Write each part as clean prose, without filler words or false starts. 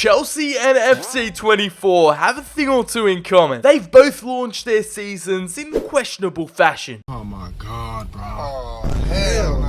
Chelsea and FC24 have a thing or two in common. They've both launched their seasons in questionable fashion. Oh my god, bro. Oh, hell no.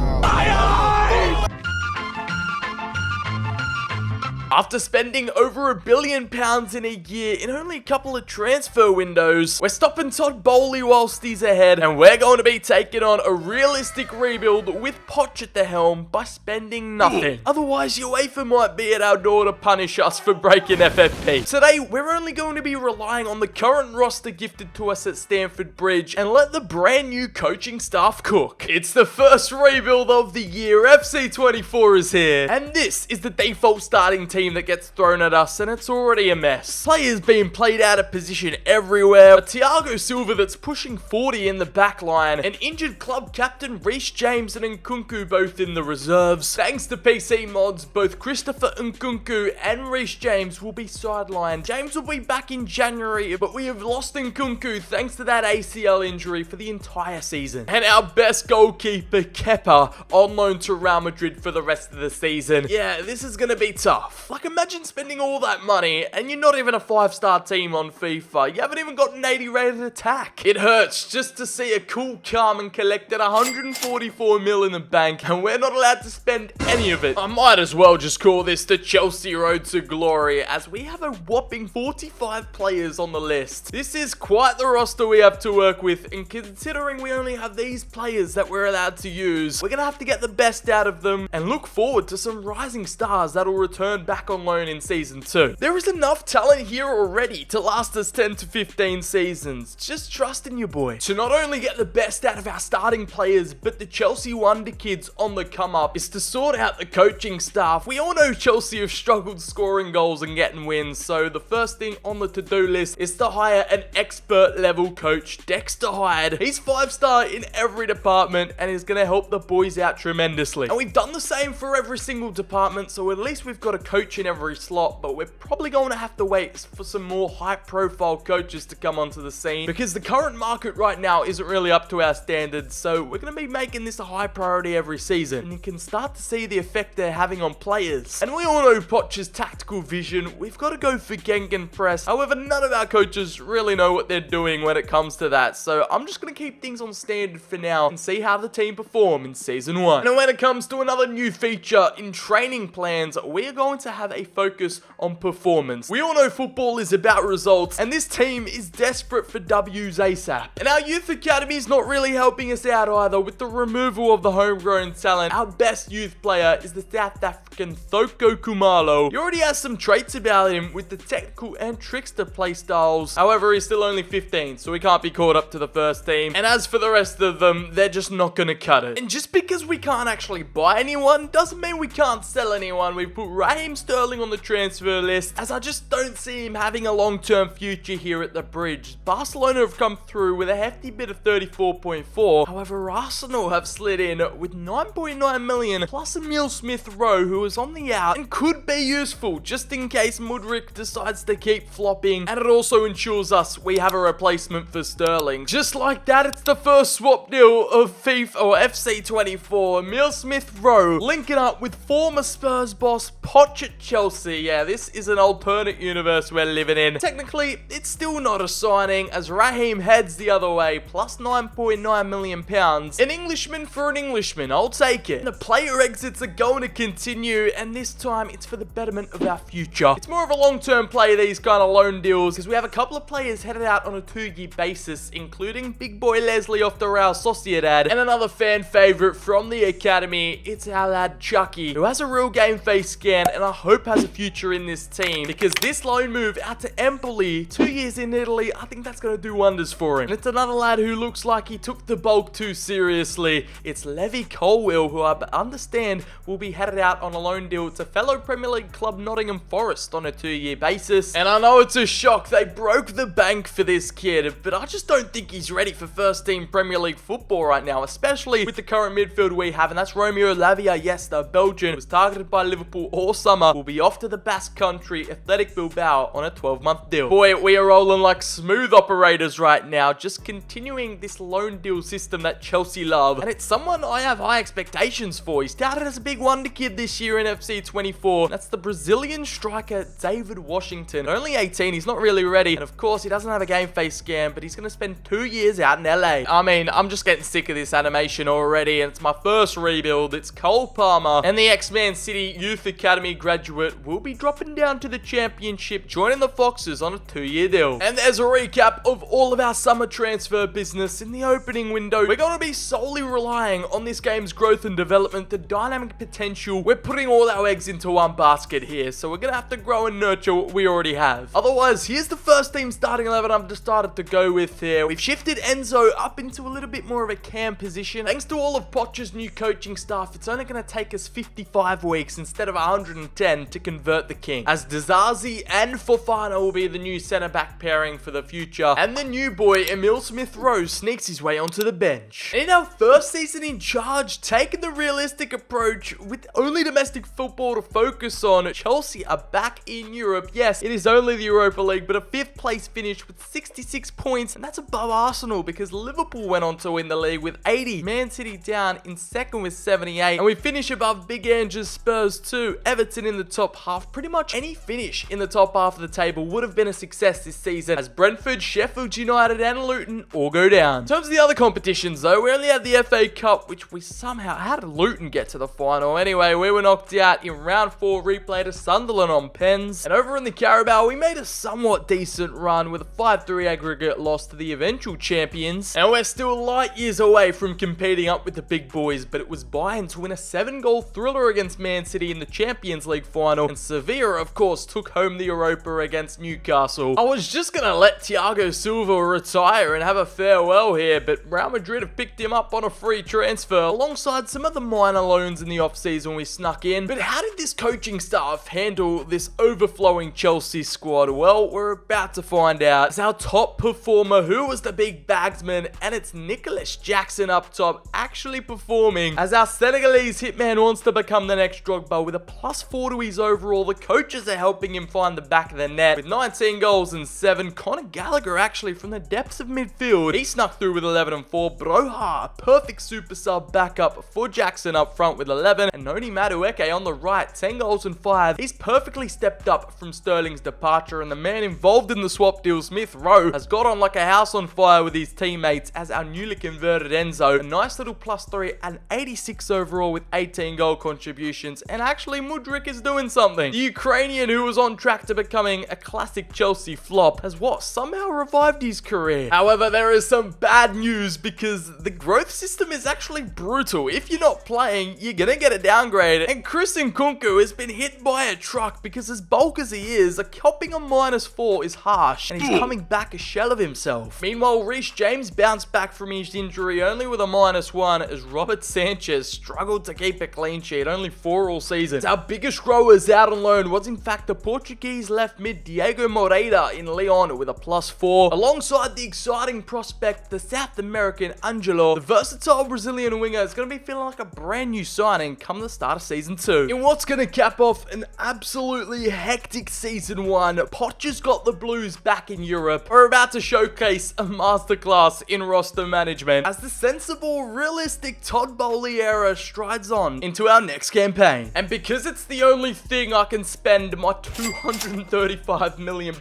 After spending over £1 billion in a year in only a couple of transfer windows, we're stopping Todd Bowley whilst he's ahead, and we're going to be taking on a realistic rebuild with Poch at the helm by spending nothing. Otherwise, UEFA might be at our door to punish us for breaking FFP. Today, we're only going to be relying on the current roster gifted to us at Stamford Bridge and let the brand new coaching staff cook. It's the first rebuild of the year. FC24 is here, and this is the default starting team that gets thrown at us, and it's already a mess. Players being played out of position everywhere, a Thiago Silva that's pushing 40 in the back line, an injured club captain Reece James and Nkunku both in the reserves. Thanks to PC mods, both Christopher Nkunku and Reece James will be sidelined. James will be back in January, but we have lost Nkunku thanks to that ACL injury for the entire season. And our best goalkeeper, Kepa, on loan to Real Madrid for the rest of the season. Yeah, this is gonna be tough. Like, imagine spending all that money and you're not even a 5-star team on FIFA. You haven't even got an 80 rated attack. It hurts just to see a cool, calm and collected 144 mil in the bank, and we're not allowed to spend any of it. I might as well just call this the Chelsea Road to Glory, as we have a whopping 45 players on the list. This is quite the roster we have to work with, and considering we only have these players that we're allowed to use, we're gonna have to get the best out of them and look forward to some rising stars that'll return back on loan in season 2. There is enough talent here already to last us 10 to 15 seasons. Just trust in your boy. To not only get the best out of our starting players, but the Chelsea wonder kids on the come up, is to sort out the coaching staff. We all know Chelsea have struggled scoring goals and getting wins, so the first thing on the to-do list is to hire an expert level coach, Dexter Hyde. He's 5-star in every department and is going to help the boys out tremendously. And we've done the same for every single department, so at least we've got a coach in every slot, but we're probably going to have to wait for some more high-profile coaches to come onto the scene, because the current market right now isn't really up to our standards, so we're going to be making this a high priority every season, and you can start to see the effect they're having on players. And we all know Poch's tactical vision. We've got to go for gegenpress. However, none of our coaches really know what they're doing when it comes to that, so I'm just going to keep things on standard for now and see how the team perform in season 1. And when it comes to another new feature in training plans, we're going to have a focus on performance. We all know football is about results, and this team is desperate for W's ASAP. And our youth academy is not really helping us out either with the removal of the homegrown talent. Our best youth player is the South African Thoko Khumalo. He already has some traits about him with the technical and trickster playstyles. However, he's still only 15, so he can't be called up to the first team. And as for the rest of them, they're just not gonna cut it. And just because we can't actually buy anyone doesn't mean we can't sell anyone. We've put Raheem Sterling on the transfer list, as I just don't see him having a long-term future here at the Bridge. Barcelona have come through with a hefty bid of 34.4. However, Arsenal have slid in with 9.9 million plus Emile Smith-Rowe, who is on the out and could be useful just in case Mudryk decides to keep flopping, and it also ensures us we have a replacement for Sterling. Just like that, it's the first swap deal of FIFA or FC24. Emile Smith-Rowe linking up with former Spurs boss Poch at Chelsea. Yeah, this is an alternate universe we're living in. Technically, it's still not a signing, as Raheem heads the other way, plus £9.9 million. An Englishman for an Englishman, I'll take it. And the player exits are going to continue, and this time it's for the betterment of our future. It's more of a long-term play, these kind of loan deals, because we have a couple of players headed out on a 2-year basis, including big boy Leslie off the Real Sociedad, and another fan favourite from the academy. It's our lad Chucky, who has a real game face scan, and I hope has a future in this team, because this loan move out to Empoli, 2 years in Italy, I think that's going to do wonders for him. And it's another lad who looks like he took the bulk too seriously. It's Levi Colwill, who I understand will be headed out on a loan deal to fellow Premier League club Nottingham Forest on a 2-year basis. And I know it's a shock, they broke the bank for this kid, but I just don't think he's ready for first team Premier League football right now, especially with the current midfield we have, and that's Romeo Lavia. Yes, the Belgian was targeted by Liverpool all summer Palmer will be off to the Basque Country Athletic Bilbao on a 12-month deal. Boy, we are rolling like smooth operators right now, just continuing this loan deal system that Chelsea love, and it's someone I have high expectations for. He started as a big wonder kid this year in FC 24. That's the Brazilian striker David Washington. Only 18, he's not really ready, and of course he doesn't have a game face scan, but he's going to spend 2 years out in LA. I mean, I'm just getting sick of this animation already, and it's my first rebuild. It's Cole Palmer, and the ex-Man City Youth Academy graduate will be dropping down to the championship, joining the Foxes on a 2-year deal. And there's a recap of all of our summer transfer business. In the opening window, we're going to be solely relying on this game's growth and development, the dynamic potential. We're putting all our eggs into one basket here, so we're going to have to grow and nurture what we already have. Otherwise, here's the first team starting 11 I've decided to go with here. We've shifted Enzo up into a little bit more of a cam position. Thanks to all of Poch's new coaching staff, it's only going to take us 55 weeks instead of 110 to convert the king, as Dizazi and Fofana will be the new centre-back pairing for the future, and the new boy Emil Smith-Rowe sneaks his way onto the bench. And in our first season in charge, taking the realistic approach with only domestic football to focus on, Chelsea are back in Europe. Yes, it is only the Europa League, but a 5th place finish with 66 points, and that's above Arsenal because Liverpool went on to win the league with 80. Man City down in second with 78, and we finish above Big Ange's Spurs too. Everton in the top half. Pretty much any finish in the top half of the table would have been a success this season, as Brentford, Sheffield United and Luton all go down. In terms of the other competitions though, we only had the FA Cup, which we somehow, how did Luton get to the final? Anyway, we were knocked out in round 4, replay to Sunderland on pens, and over in the Carabao, we made a somewhat decent run with a 5-3 aggregate loss to the eventual champions, and we're still light years away from competing up with the big boys, but it was Bayern to win a 7-goal thriller against Man City in the Champions League final, and Sevilla, of course, took home the Europa against Newcastle. I was just gonna let Thiago Silva retire and have a farewell here, but Real Madrid have picked him up on a free transfer, alongside some of the minor loans in the off-season we snuck in. But how did this coaching staff handle this overflowing Chelsea squad? Well, we're about to find out. As our top performer, who was the big bagsman, and it's Nicholas Jackson up top, actually performing, as our Senegalese hitman wants to become the next Drogba with a +4 to his overall. The coaches are helping him find the back of the net with 19 goals and 7. Conor Gallagher actually from the depths of midfield, he snuck through with 11 and 4. Broha, a perfect super sub backup for Jackson up front with 11, and Noni Madueke on the right, 10 goals and 5. He's perfectly stepped up from Sterling's departure, and the man involved in the swap deal, Smith-Rowe, has got on like a house on fire with his teammates as our newly converted Enzo. A nice little +3 and 86 overall with 18 goal contributions, and actually Mudryk is doing something. The Ukrainian, who was on track to becoming a classic Chelsea flop, has somehow revived his career. However, there is some bad news because the growth system is actually brutal. If you're not playing, you're gonna get a downgrade, and Chris Nkunku has been hit by a truck because as bulk as he is, a copping a -4 is harsh, and he's coming back a shell of himself. Meanwhile, Reece James bounced back from his injury only with a -1, as Robert Sanchez struggled to keep a clean sheet, only 4 all season. Our biggest growers out on loan was in fact the Portuguese left mid Diego Moreira in Lyon with a +4, alongside the exciting prospect, the South American Angelo. The versatile Brazilian winger is going to be feeling like a brand new signing come the start of season 2. In what's going to cap off an absolutely hectic season 1, Poch has got the Blues back in Europe. We're about to showcase a masterclass in roster management as the sensible, realistic Todd Bowley era strides on into our next campaign. And because it's the only thing I can spend my £235 million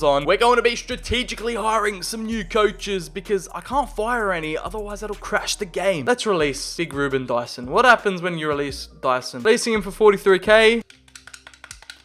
on, we're going to be strategically hiring some new coaches because I can't fire any, otherwise that'll crash the game. Let's release Big Ruben Dyson. What happens when you release Dyson? Releasing him for 43k.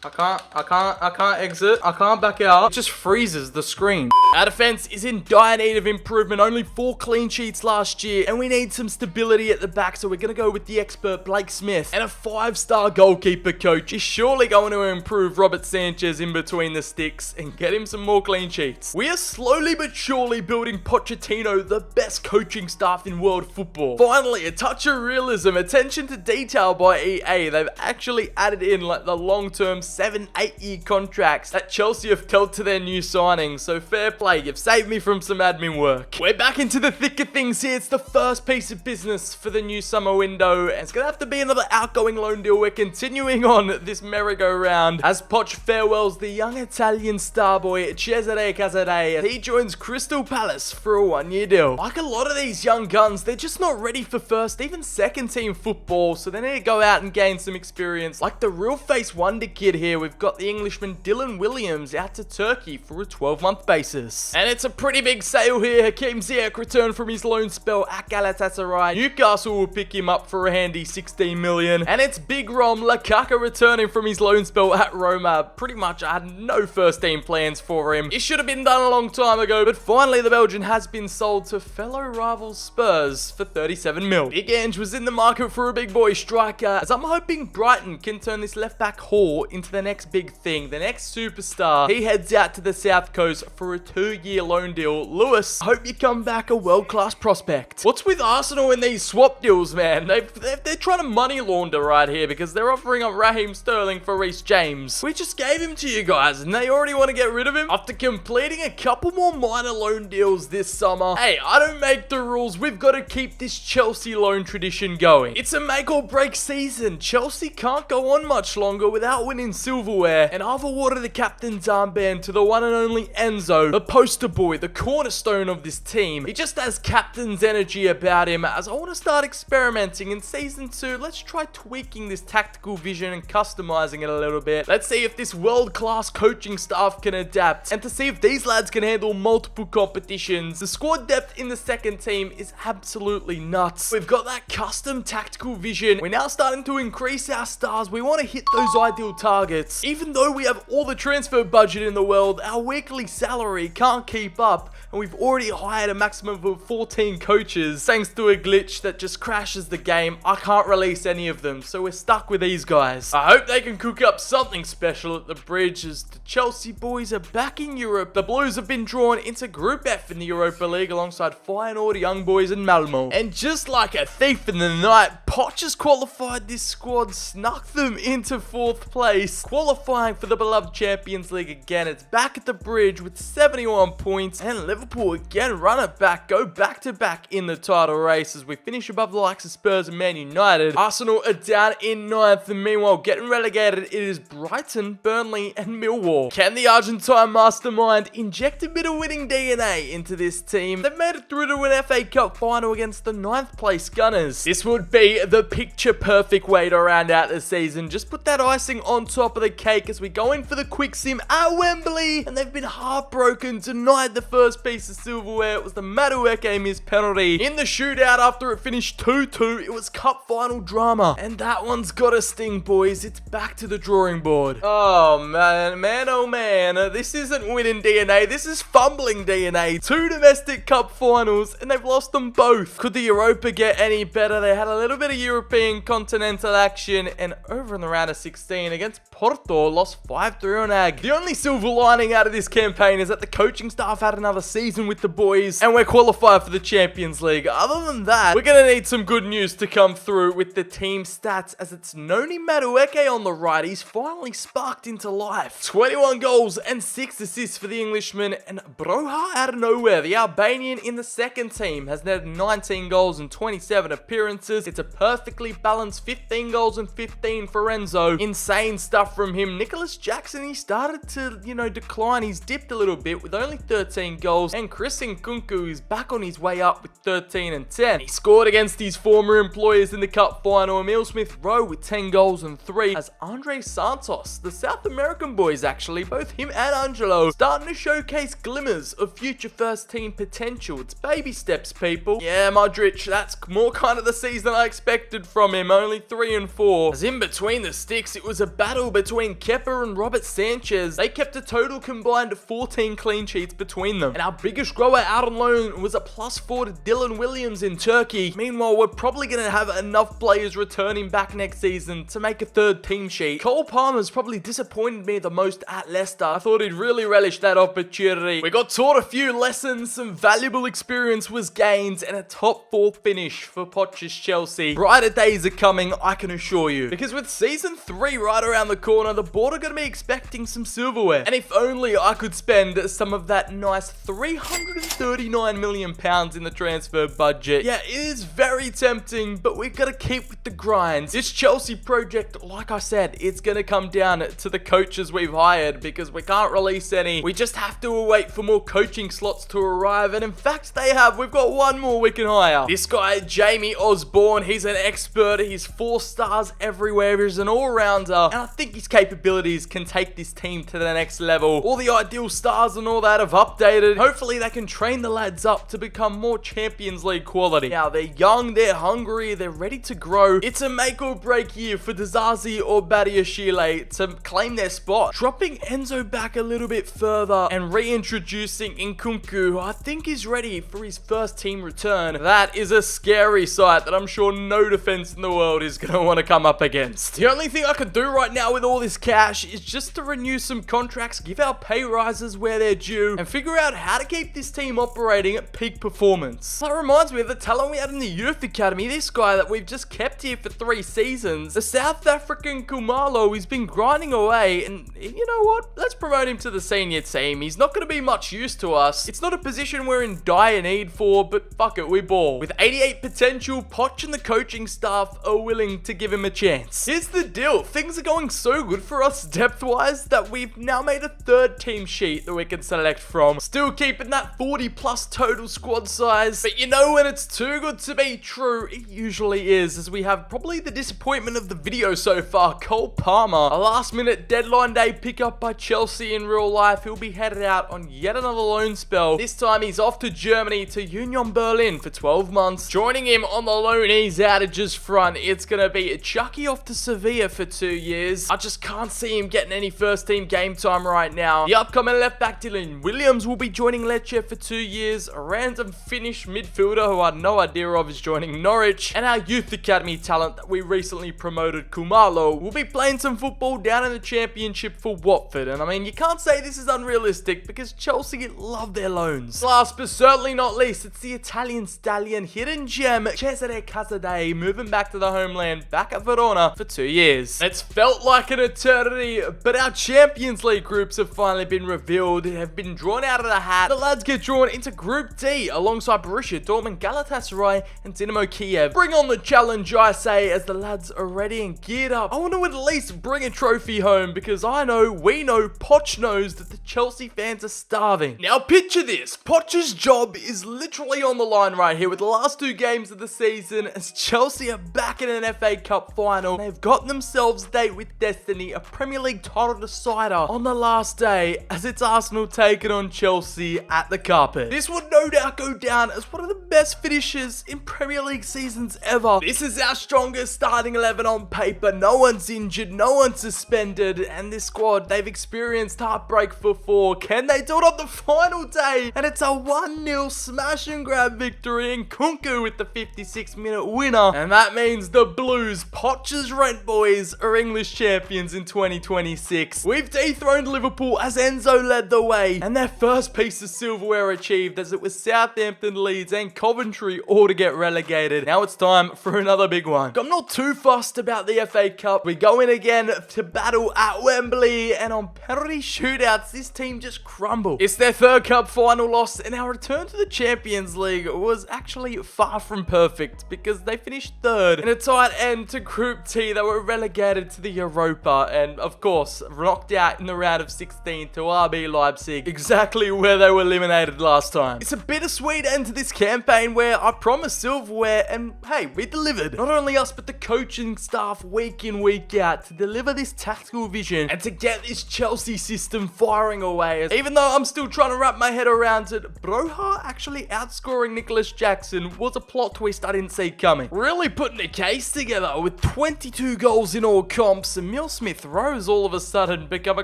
I can't exit. I can't back out. It just freezes the screen. Our defense is in dire need of improvement. Only 4 clean sheets last year, and we need some stability at the back, so we're going to go with the expert Blake Smith. And a 5-star goalkeeper coach is surely going to improve Robert Sanchez in between the sticks and get him some more clean sheets. We are slowly but surely building Pochettino, the best coaching staff in world football. Finally, a touch of realism, attention to detail by EA. They've actually added in like the long-term 7-8 year contracts that Chelsea have dealt to their new signings, so fair play, you've saved me from some admin work. We're back into the thick of things here. It's the first piece of business for the new summer window, and it's gonna have to be another outgoing loan deal. We're continuing on this merry-go-round as Poch farewells the young Italian star boy Cesare Casade as he joins Crystal Palace for a 1-year deal. Like a lot of these young guns, they're just not ready for first, even second team football, so they need to go out and gain some experience. Like the real face wonder kid here, we've got the Englishman Dylan Williams out to Turkey for a 12-month basis. And it's a pretty big sale here. Hakim Ziyech returned from his loan spell at Galatasaray. Newcastle will pick him up for a handy 16 million. And it's Big Rom Lukaku returning from his loan spell at Roma. Pretty much I had no first team plans for him. It should have been done a long time ago, but finally the Belgian has been sold to fellow rivals Spurs for 37 mil. Big Ange was in the market for a big boy striker, as I'm hoping Brighton can turn this left back Hall into the next big thing, the next superstar. He heads out to the South Coast for a 2-year loan deal. Lewis, I hope you come back a world-class prospect. What's with Arsenal in these swap deals, man? They're trying to money launder right here because they're offering up Raheem Sterling for Reece James. We just gave him to you guys and they already want to get rid of him? After completing a couple more minor loan deals this summer, hey, I don't make the rules. We've got to keep this Chelsea loan tradition going. It's a make or break season. Chelsea can't go on much longer without winning silverware, and I've awarded the captain's armband to the one and only Enzo, the poster boy, the cornerstone of this team. He just has captain's energy about him. As I want to start experimenting in season 2, let's try tweaking this tactical vision and customizing it a little bit. Let's see if this world-class coaching staff can adapt, and to see if these lads can handle multiple competitions. The squad depth in the second team is absolutely nuts. We've got that custom tactical vision. We're now starting to increase our stars. We want to hit those ideal targets. Even though we have all the transfer budget in the world, our weekly salary can't keep up, and we've already hired a maximum of 14 coaches. Thanks to a glitch that just crashes the game, I can't release any of them, so we're stuck with these guys. I hope they can cook up something special at the bridge, as the Chelsea boys are back in Europe. The Blues have been drawn into Group F in the Europa League alongside Feyenoord, Young Boys and Malmo. And just like a thief in the night, Poch has qualified this squad, snuck them into 4th place, qualifying for the beloved Champions League again. It's back at the bridge with 71 points, and Liverpool again run it back, go back to back in the title race as we finish above the likes of Spurs and Man United. Arsenal are down in 9th, and meanwhile getting relegated it is Brighton, Burnley and Millwall. Can the Argentine mastermind inject a bit of winning DNA into this team? They've made it through to an FA Cup final against the 9th place Gunners. This would be the picture perfect way to round out the season. Just put that icing on top of the cake as we go in for the quick sim at Wembley, and they've been heartbroken, denied the first piece of silverware. It was the Madueke missed penalty in the shootout. After it finished 2-2, it was cup final drama, and that one's got a sting, boys. It's back to the drawing board. Oh man, oh man, this isn't winning DNA, this is fumbling DNA. 2 domestic cup finals and they've lost them both. Could the Europa get any better? They had a little bit of European continental action, and over in the round of 16 against Porto, lost 5-3 on AG. The only silver lining out of this campaign is that the coaching staff had another season with the boys, and we're qualified for the Champions League. Other than that, we're going to need some good news to come through with the team stats, as it's Noni Madueke on the right. He's finally sparked into life. 21 goals and 6 assists for the Englishman, and Broha out of nowhere, the Albanian in the second team, has netted 19 goals and 27 appearances. It's a perfectly balanced 15 goals and 15 for Enzo. Insane stuff from him. Nicholas Jackson, he started to, decline. He's dipped a little bit with only 13 goals, and Chris Nkunku is back on his way up with 13 and 10. He scored against his former employers in the cup final. Emil Smith-Rowe with 10 goals and 3, as Andre Santos, the South American boys actually, both him and Angelo, starting to showcase glimmers of future first team potential. It's baby steps, people. Yeah, Modric, that's more kind of the season I expected from him, only 3 and 4. As in between the sticks, it was a battle between Kepa and Robert Sanchez. They kept a total combined 14 clean sheets between them. And our biggest grower out on loan was a +4 to Dylan Williams in Turkey. Meanwhile, we're probably going to have enough players returning back next season to make a third team sheet. Cole Palmer's probably disappointed me the most at Leicester. I thought he'd really relish that opportunity. We got taught a few lessons, some valuable experience was gained, and a top 4 finish for Poch's Chelsea. Brighter days are coming, I can assure you. Because with season 3 right around the corner, the board are going to be expecting some silverware. And if only I could spend some of that nice £339 million in the transfer budget. Yeah, it is very tempting, but we've got to keep with the grind. This Chelsea project, like I said, it's going to come down to the coaches we've hired because we can't release any. We just have to wait for more coaching slots to arrive, and in fact they have. We've got one more we can hire. This guy, Jamie Osborne, he's an expert. He's 4 stars everywhere. He's an all-rounder, and I think his capabilities can take this team to the next level. All the ideal stars and all that have updated. Hopefully they can train the lads up to become more Champions League quality. Now, they're young, they're hungry, they're ready to grow. It's a make or break year for Dizazi or Badiashile to claim their spot. Dropping Enzo back a little bit further and reintroducing Nkunku, who I think is ready for his first team return. That is a scary sight that I'm sure no defense in the world is going to want to come up against. The only thing I can do right now with all this cash is just to renew some contracts, give our pay rises where they're due, and figure out how to keep this team operating at peak performance. That reminds me of the talent we had in the youth academy. This guy that we've just kept here for 3 seasons, the South African Kumalo, he's been grinding away, and you know what? Let's promote him to the senior team. He's not going to be much use to us. It's not a position we're in dire need for, but fuck it, we ball. With 88 potential, Poch and the coaching staff are willing to give him a chance. Here's the deal. Things are going so good for us depth-wise that we've now made a 3rd team sheet that we can select from. Still keeping that 40 plus total squad size, but you know when it's too good to be true, it usually is, as we have probably the disappointment of the video so far, Cole Palmer. A last minute deadline day pickup by Chelsea in real life. He'll be headed out on yet another loan spell. This time he's off to Germany to Union Berlin for 12 months. Joining him on the loan ease outages front, it's going to be Chucky off to Sevilla for 2 years. I just can't see him getting any first team game time right now. The upcoming left back Dylan Williams will be joining Lecce for 2 years. A random Finnish midfielder who I had no idea of is joining Norwich. And our youth academy talent that we recently promoted, Kumalo, will be playing some football down in the championship for Watford. And I mean, you can't say this is unrealistic because Chelsea love their loans. Last but certainly not least, it's the Italian stallion, hidden gem, Cesare Casadei, moving back to the homeland, back at Verona for 2 years. It's felt like an eternity, but our Champions League groups have finally been revealed, have been drawn out of the hat. The lads get drawn into Group D alongside Borussia Dortmund, Galatasaray, and Dynamo Kiev. Bring on the challenge, I say, as the lads are ready and geared up. I want to at least bring a trophy home because I know, we know, Poch knows that the Chelsea fans are starving. Now picture this, Poch's job is literally on the line right here with the last 2 games of the season as Chelsea are back in an FA Cup final. They've got themselves a date with destiny, a Premier League title decider on the last day as it's Arsenal taking on Chelsea at the carpet. This would no doubt go down as one of the best finishes in Premier League seasons ever. This is our strongest starting 11 on paper. No one's injured, no one's suspended, and this squad, they've experienced heartbreak before. Can they do it on the final day? And it's a 1-0 smash and grab victory, and Nkunku with the 56-minute winner. And that means the Blues, Poch's rent boys, are English champions in 2026. We've dethroned Liverpool as Enzo led the way, and their first piece of silverware achieved as it was Southampton, Leeds, and Coventry all to get relegated. Now it's time for another big one. I'm not too fussed about the FA Cup. We go in again to battle at Wembley, and on penalty shootouts, this team just crumbled. It's their 3rd cup final loss, and our return to the Champions League was actually far from perfect because they finished 3rd in a tight end to Group T. They were relegated to the Europa, and of course, knocked out in the round of 16 to RB Leipzig, exactly where they were eliminated last time. It's a bittersweet end to this campaign where I promised silverware, and hey, we delivered. Not only us, but the coaching staff week in, week out to deliver this tactical vision and to get this Chelsea system firing away. Even though I'm still trying to wrap my head around it, Broha actually outscoring Nicholas Jackson was a plot twist I didn't see coming. Really putting a case together with 22 goals in all comps, and Emil Smith-Rowe's all of a sudden become a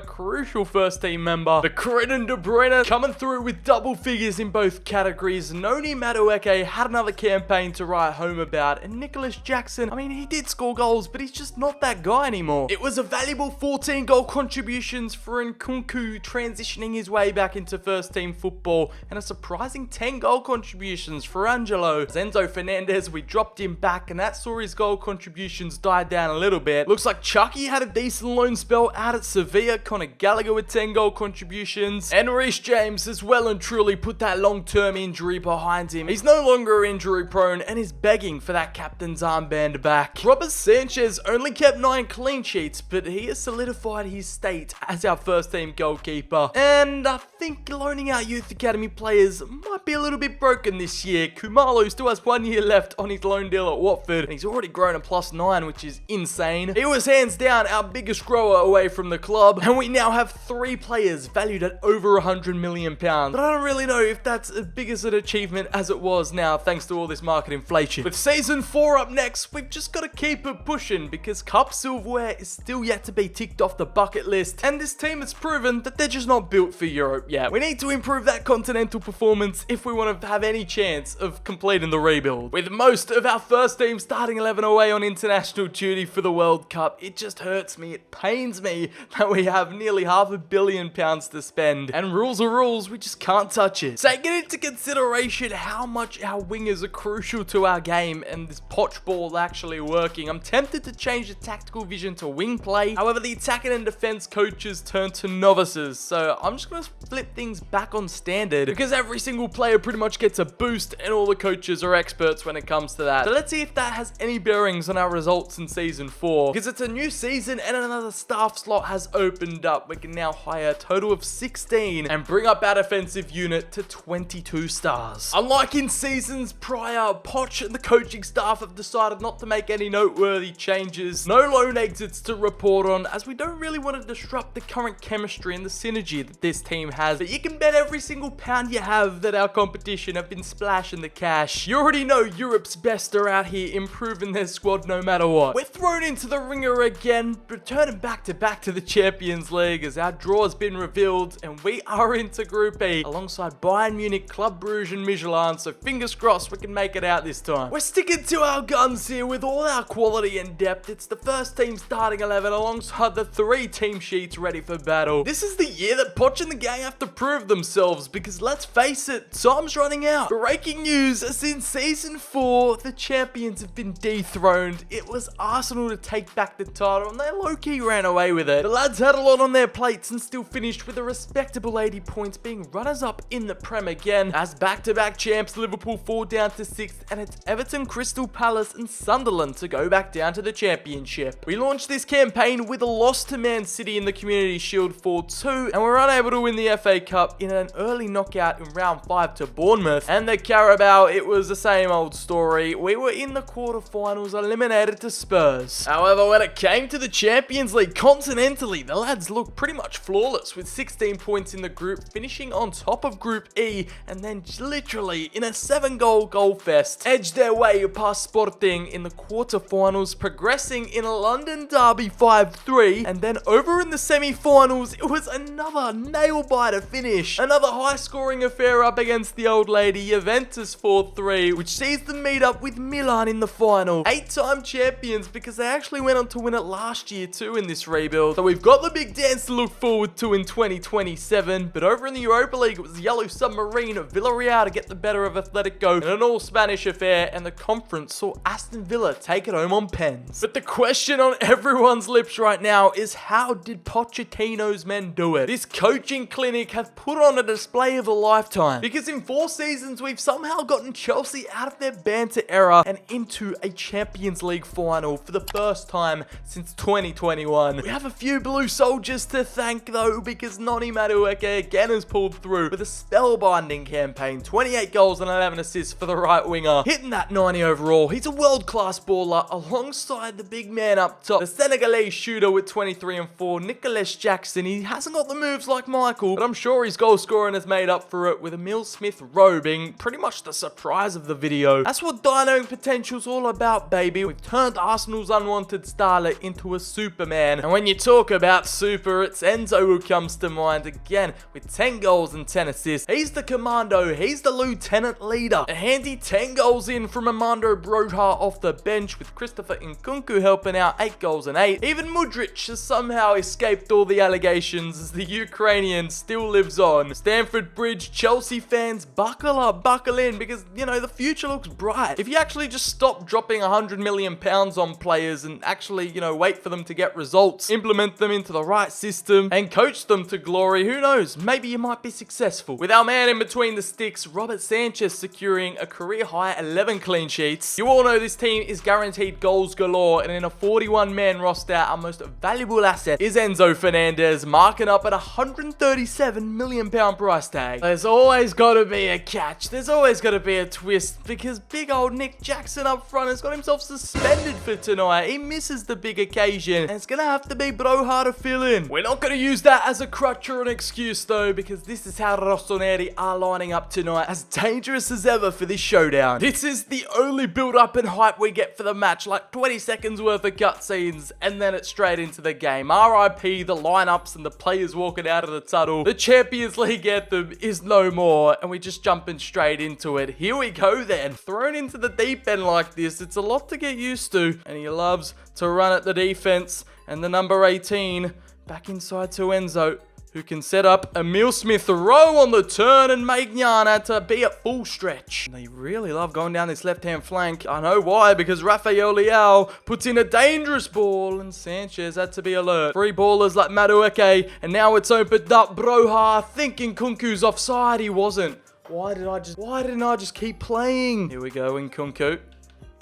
crucial first team member. The Kevin De Bruyne coming through with double figures in both categories. Noni Madueke had another campaign to write home about, and Nicholas Jackson, I mean, he did score goals, but he's just not that guy anymore. It was a valuable 14 goal contributions for Nkunku transitioning his way back into first team football, and a surprising 10 goal contributions for Angelo. Enzo Fernandez, we dropped him back, and that saw his goal contributions die down a little bit. Looks like Chucky had a decent loan spell out at Sevilla. Conor Gallagher with 10 goal contributions, and Reece James has well and truly put that long-term injury behind him. He's no longer injury prone and is begging for that captain's armband back. Robert Sanchez only kept 9 clean sheets, but he has solidified his state as our first team goalkeeper. And I think loaning out youth academy players might be a little bit broken this year. Kumalo still has 1 year left on his loan deal at Watford, and he's already grown a +9, which is insane. He was hands down our biggest grower away from the club, and we now have 3 players valued at over £100 million. But I don't really know if that's as big as an achievement as it was now, thanks to all this market inflation. With season 4 up next, we've just got to keep it pushing, because Cup silverware is still yet to be ticked off the bucket list, and this team has proven that they're just not built for Europe yet. We need to improve that continental performance if we want to have any chance of completing the rebuild. With most of our first team starting 11 away on international duty for the World Cup, it just hurts me, it pains me that we have nearly £500 million to spend, and rules are rules, we just can't touch it. Taking into consideration how much our wingers are crucial to our game and this potch ball actually working, I'm tempted to change the tactical vision to wing play. However, the attacking and defense coaches turn to novices, so I'm just going to flip things back on standard, because every single player pretty much gets a boost and all the coaches are experts when it comes to that. So let's see if that has any bearings on our results in season 4, because it's a new season and another staff slot has opened up. We can now hire a total of 16 and bring up our defensive unit to 22 stars. Unlike in seasons prior, Poch and the coaching staff have decided not to make any noteworthy changes. No loan exits to report on, as we don't really want to disrupt the current chemistry and the synergy that this team has. But you can bet every single pound you have that our competition have been splashing the cash. You already know Europe's best are out here improving their squad no matter what. We're thrown into the ringer again, returning back to the Champions League, as our draw has been revealed and we are into Group E alongside Bayern Munich, Club Brugge and Michelin, so fingers crossed we can make it out this time. We're sticking to our guns here with all our quality and depth. It's the first team starting 11 alongside the 3 team sheets ready for battle. This is the year that Poch and the gang have to prove themselves, because let's face it, time's running out. Breaking news, since season 4, the champions have been dethroned. It was Arsenal to take back the title and they low-key ran away with it. The lads had a lot on their plates and still finished with a respectable 80 points, being runners-up in the Prem again, as back-to-back champs Liverpool fall down to 6th, and it's Everton, Crystal Palace and Sunderland to go back down to the championship. We launched this campaign with a loss to Man City in the Community Shield 4-2, and we're unable to win the FA Cup in an early knockout in round 5 to Bournemouth. And the Carabao, it was the same old story. We were in the quarterfinals, eliminated to Spurs. However, when it came to the Champions League continentally, the lads looked pretty much flawless with 16 points in the group, finishing on top of Group E, and then literally in a 7-goal fest, edged their way past Sporting in the quarterfinals, progressing in a London derby 5-3, and then over in the semi-finals, it was another nail-biter finish. Another high-scoring affair up against the old lady, Juventus 4-3, which sees them meet up with Milan in the final. 8-time champions, because they actually went on to win it last year too in this rebuild. So we've got the big dance to look forward to in 2027, but over in the Europa League, it was the Yellow Submarine of Villarreal to get the better of Atletico in an all-Spanish affair, and the conference saw Aston Villa take it home on pens. But the question on everyone's lips right now is, how did Pochettino's men do it? This coaching clinic have put on a display of a lifetime, because in 4 seasons we've somehow gotten Chelsea out of their banter era and into a Champions League final for the first time since 2021. We have a few blue soldiers to thank though, because Noni Madueke again has pulled through with a spellbinding campaign, 28 goals and 11 assists for the right winger, hitting that 90 overall. He's a world-class baller alongside the big man up top, the Senegalese shooter with 23 and 4, Nicholas Jackson. He hasn't got the moves like Michael, but I'm sure his goal scoring has made up for it, with Emile Smith-Rowe being pretty much the surprise of the video. That's what dinoing potential's all about, baby. We've turned Arsenal's unwanted starlet into a Superman, and when you talk about super, it's Enzo who comes to mind again, with 10 goals and 10 assists. He's the commando, he's the lieutenant leader. A handy 10 goals in from Armando Broja off the bench, with Christopher Nkunku helping out, 8 goals and 8. Even Mudryk has somehow escaped all the allegations as the Ukrainian still lives on. Stamford Bridge, Chelsea fans, buckle up, buckle in, because, you know, the future looks bright. If you actually just stop dropping £100 million on players and actually, you know, wait for them to get results, implement them into the right system, and coach them to glory, who knows, maybe you might be successful. With our man in between the sticks, Robert Sanchez securing a career-high 11 clean sheets. You all know this team is guaranteed goals galore, and in a 41-man roster, our most valuable asset is Enzo Fernandez, marking up at £137 million price tag. There's always got to be a catch. There's always got to be a twist, because big old Nick Jackson up front has got himself suspended for tonight. He misses the big occasion, and it's going to have to be Broha to fill in. We're not going to use that as a crutch or an excuse, though, because this is how Rossoneri are lining up tonight, as dangerous as ever for this showdown. This is the only build-up and hype we get for the match, like 20 seconds worth of cutscenes, and then it's straight into the game. RIP the lineups and the players walking out of the tunnel. The Champions League anthem is no more, and we're just jumping straight into it. Here we go then. Thrown into the deep end like this, it's a lot to get used to, and he loves to run at the defense, and the number 18 back inside to Enzo, who can set up Emil Smith-Rowe on the turn, and Maignan to be at full stretch. They really love going down this left-hand flank. I know why, because Rafael Leao puts in a dangerous ball, and Sanchez had to be alert. Three ballers like Madueke, and now it's opened up. Broha thinking Nkunku's offside. He wasn't. Why didn't I just keep playing? Here we go, Nkunku.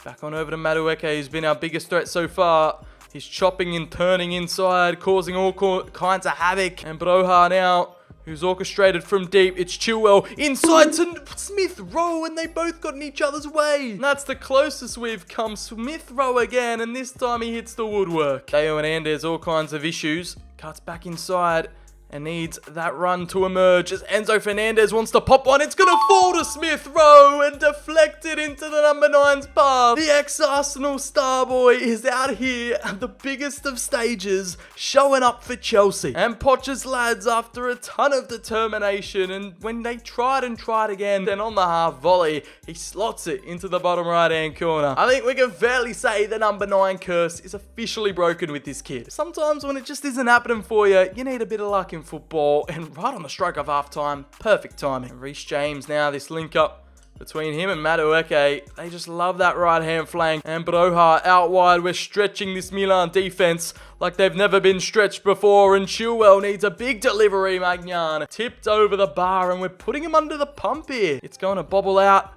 Back on over to Madueke, who's been our biggest threat so far. He's chopping and turning inside, causing all kinds of havoc. And Broha now, who's orchestrated from deep. It's Chilwell inside to Smith-Rowe, and they both got in each other's way. And that's the closest we've come. Smith-Rowe again, and this time he hits the woodwork. Theo Hernandez, all kinds of issues. Cuts back inside and needs that run to emerge as Enzo Fernandez wants to pop one. It's going to fall to Smith-Rowe and deflected into the number 9's path. The ex-Arsenal star boy is out here at the biggest of stages, showing up for Chelsea. And Poch's lads, after a ton of determination, and when they tried and tried again, then on the half volley, he slots it into the bottom right-hand corner. I think we can fairly say the number 9 curse is officially broken with this kid. Sometimes when it just isn't happening for you, you need a bit of luck in football, and right on the stroke of half time, perfect timing. And Reece James now, this link up between him and Madueke, they just love that right hand flank. And Broha out wide, we're stretching this Milan defense like they've never been stretched before, and Chilwell needs a big delivery. Maignan tipped over the bar, and we're putting him under the pump here. It's going to bobble out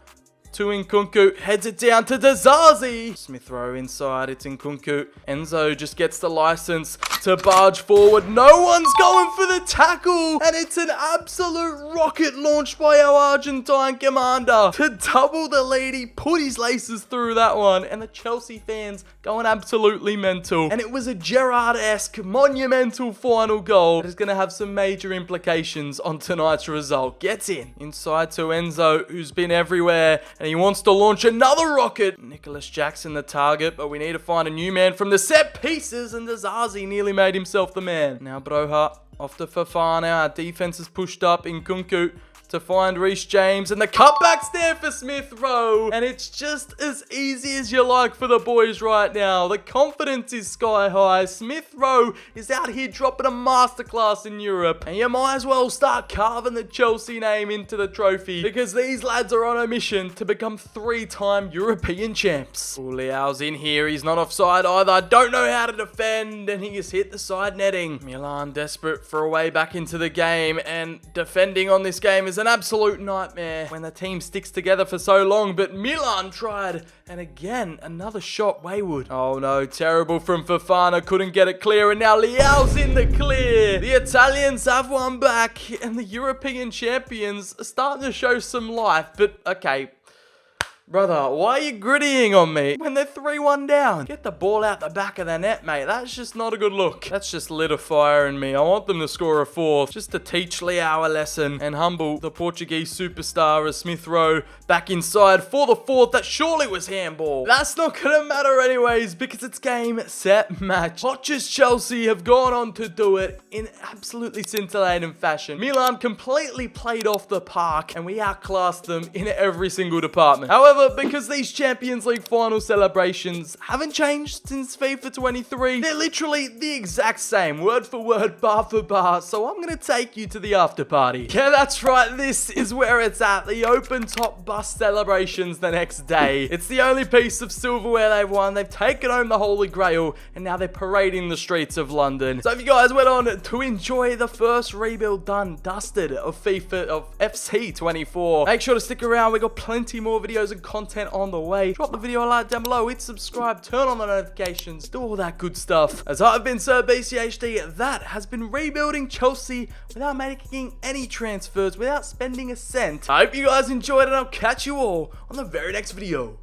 to Nkunku, heads it down to Dazazi. Smith-Rowe inside, it's Nkunku. Enzo just gets the license to barge forward. No one's going for the tackle, and it's an absolute rocket launched by our Argentine commander to double the lead. He put his laces through that one, and the Chelsea fans going absolutely mental. And it was a Gerrard-esque monumental final goal that is going to have some major implications on tonight's result. Gets in inside to Enzo, who's been everywhere, and he wants to launch another rocket. Nicholas Jackson the target, but we need to find a new man from the set pieces, and Dazazi nearly made himself the man. Now Broha off to Fofana. Our defense is pushed up. Nkunku to find Reece James, and the cutback's there for Smith-Rowe, and it's just as easy as you like for the boys right now. The confidence is sky high. Smith-Rowe is out here dropping a masterclass in Europe, and you might as well start carving the Chelsea name into the trophy, because these lads are on a mission to become 3-time European champs. Leao's in here. He's not offside either. Don't know how to defend, and he has hit the side netting. Milan desperate for a way back into the game, and defending on this game is an absolute nightmare when the team sticks together for so long. But Milan tried, and again, another shot wayward. Oh no, terrible from Fofana, couldn't get it clear, and now Leao's in the clear. The Italians have one back, and the European champions are starting to show some life. But okay, brother, why are you grittying on me when they're 3-1 down? Get the ball out the back of the net, mate. That's just not a good look. That's just lit a fire in me. I want them to score a 4th, just to teach Leao a lesson and humble the Portuguese superstar as Smith-Rowe back inside for the 4th. That surely was handball. That's not going to matter anyways, because it's game, set, match. Poch's Chelsea have gone on to do it in absolutely scintillating fashion. Milan completely played off the park, and we outclassed them in every single department. However, However, because these Champions League final celebrations haven't changed since FIFA 23, they're literally the exact same, word for word, bar for bar, so I'm gonna take you to the after party. Yeah, that's right, this is where it's at, the open top bus celebrations the next day. It's the only piece of silverware they've won, they've taken home the Holy Grail, and now they're parading the streets of London. So if you guys went on to enjoy the first rebuild done, dusted of FIFA, of FC 24, make sure to stick around, we got plenty more videos and content on the way. Drop the video a like down below, hit subscribe, turn on the notifications, do all that good stuff. As I've been Sir BCHD, that has been rebuilding Chelsea without making any transfers, without spending a cent. I hope you guys enjoyed, and I'll catch you all on the very next video.